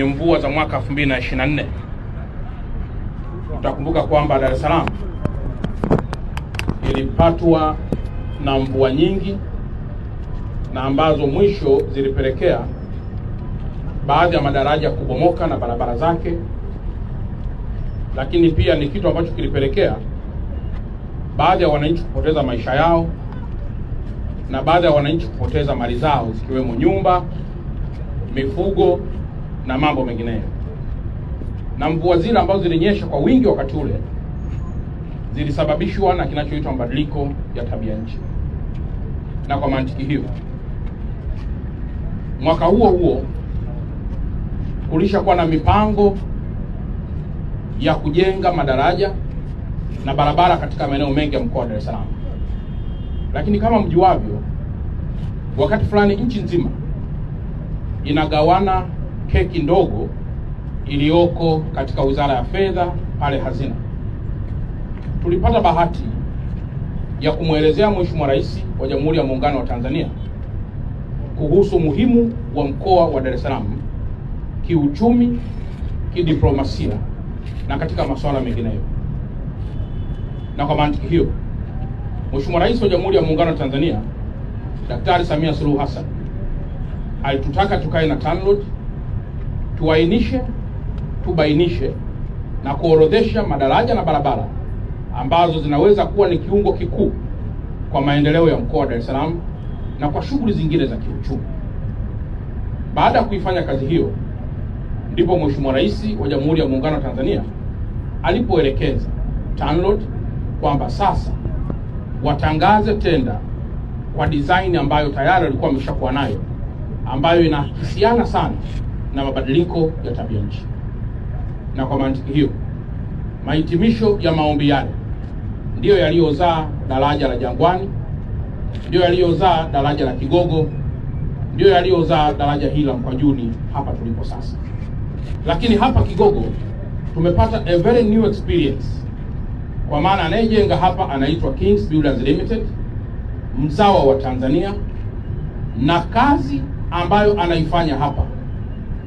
kwenye mvua za mwaka 2024. Utakumbuka kwamba Dar es Salaam ilipatwa na mvua nyingi na ambazo mwisho zilipelekea baadhi ya madaraja kubomoka na barabara zake, lakini pia ni kitu ambacho kilipelekea baadhi ya wananchi kupoteza maisha yao na baadhi ya wananchi kupoteza mali zao zikiwemo nyumba, mifugo na mambo mengineyo. Na mvua zile ambazo zilinyesha kwa wingi wakati ule zilisababishwa na kinachoitwa mabadiliko ya tabia nchi. Na kwa mantiki hiyo, mwaka huo huo kulishakuwa na mipango ya kujenga madaraja na barabara katika maeneo mengi ya mkoa wa Dar es Salaam. Lakini kama mjuavyo, wakati fulani nchi nzima inagawana keki ndogo iliyoko katika Wizara ya Fedha pale Hazina. Tulipata bahati ya kumwelezea Mheshimiwa Rais wa Jamhuri ya Muungano wa Tanzania kuhusu umuhimu wa mkoa wa Dar es Salaam kiuchumi, kidiplomasia na katika masuala mengineyo. Na kwa mantiki hiyo, Mheshimiwa Rais wa Jamhuri ya Muungano wa Tanzania Daktari Samia Suluhu Hassan alitutaka tukae na TANROADS tuainishe, tubainishe na kuorodhesha madaraja na barabara ambazo zinaweza kuwa ni kiungo kikuu kwa maendeleo ya mkoa wa Dar es Salaam na kwa shughuli zingine za kiuchumi. Baada ya kuifanya kazi hiyo, ndipo Mheshimiwa Rais wa Jamhuri ya Muungano wa Tanzania alipoelekeza TANROADS kwamba sasa watangaze tenda kwa design ambayo tayari walikuwa wameshakuwa nayo, ambayo inahusiana sana na mabadiliko ya tabia nchi. Na kwa mantiki hiyo, mahitimisho ya maombi yale ndiyo yaliyozaa daraja la Jangwani, ndiyo yaliyozaa daraja la Kigogo, ndiyo yaliyozaa daraja hili la Mkwajuni hapa tulipo sasa. Lakini hapa Kigogo tumepata a very new experience, kwa maana anayejenga hapa anaitwa Kings Builders Limited, mzawa wa Tanzania, na kazi ambayo anaifanya hapa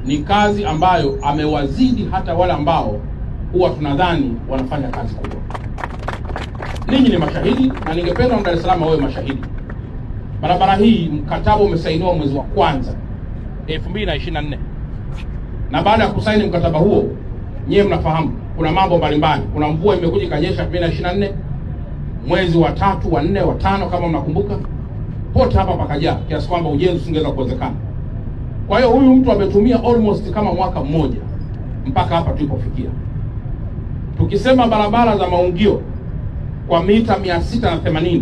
ni kazi ambayo amewazidi hata wale ambao huwa tunadhani wanafanya kazi kubwa. Ninyi ni mashahidi na ningependa Dar es Salaam wawe mashahidi. Barabara hii mkataba umesainiwa mwezi wa kwanza 2024. Na baada ya kusaini mkataba huo, nyewe mnafahamu kuna mambo mbalimbali. Kuna mvua imekuja ikanyesha 2024, mwezi wa 3, wa 4, wa 5 kama mnakumbuka. Pote hapa pakajaa kiasi kwamba ujenzi usingeweza kuwezekana. Kwa hiyo huyu mtu ametumia almost kama mwaka mmoja mpaka hapa tulipofikia. Tukisema barabara za maungio kwa mita 680,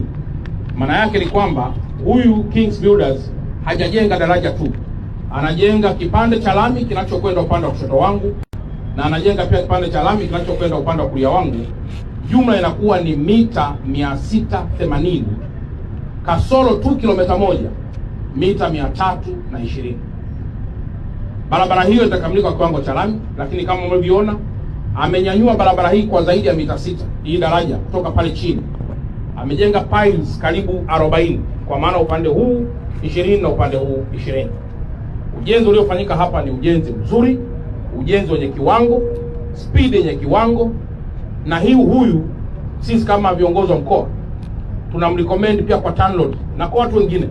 maana yake ni kwamba huyu Kings Builders hajajenga daraja tu, anajenga kipande cha lami kinachokwenda upande wa kushoto wangu na anajenga pia kipande cha lami kinachokwenda upande wa kulia wangu. Jumla inakuwa ni mita 680 kasoro tu kilomita moja, mita 320. Barabara hiyo itakamilika kwa kiwango cha lami, lakini kama mlivyoona amenyanyua barabara hii kwa zaidi ya mita 6. Hii daraja kutoka pale chini amejenga piles karibu 40, kwa maana upande huu 20 na upande huu 20. Ujenzi uliofanyika hapa ni ujenzi mzuri, ujenzi wenye kiwango, speed yenye kiwango, na huyu sisi kama viongozi wa mkoa tunamrecommend pia kwa TANROADS na kwa watu wengine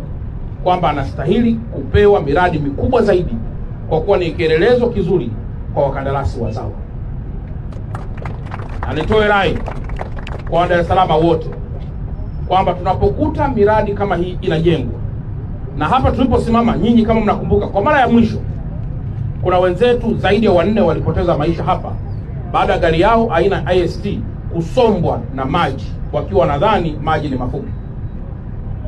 kwamba anastahili kupewa miradi mikubwa zaidi kwa kuwa ni kielelezo kizuri kwa wakandarasi wazawa. Anitoe rai kwa Dar es Salaam wote kwamba tunapokuta miradi kama hii inajengwa, na hapa tuliposimama, nyinyi kama mnakumbuka, kwa mara ya mwisho kuna wenzetu zaidi ya 4 walipoteza maisha hapa baada ya gari yao aina IST kusombwa na maji wakiwa nadhani maji ni mafupi.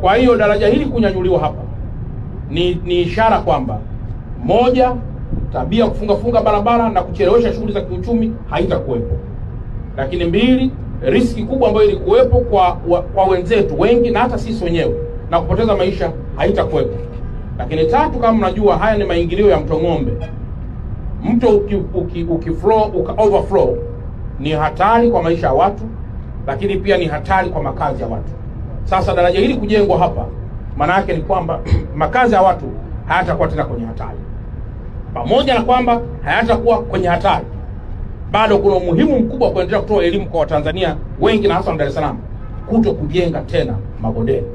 Kwa hiyo daraja hili kunyanyuliwa hapa ni ishara kwamba moja, tabia kufunga barabara na kuchelewesha shughuli za kiuchumi haitakuwepo. Lakini mbili, riski kubwa ambayo ilikuwepo kwa wenzetu wengi na hata sisi wenyewe na kupoteza maisha haitakuwepo. Lakini tatu, kama mnajua haya ni maingilio ya Mto Ng'ombe. Mto overflow ni hatari kwa maisha ya watu, lakini pia ni hatari kwa makazi ya watu. Sasa daraja hili kujengwa hapa, maana yake ni kwamba makazi ya watu hayatakuwa tena kwenye hatari. pamoja na kwamba hayatakuwa kwenye hatari, bado kuna umuhimu mkubwa kuendelea kutoa elimu kwa Watanzania wengi na hasa wa Dar es Salaam kuto kujenga tena mabondeni.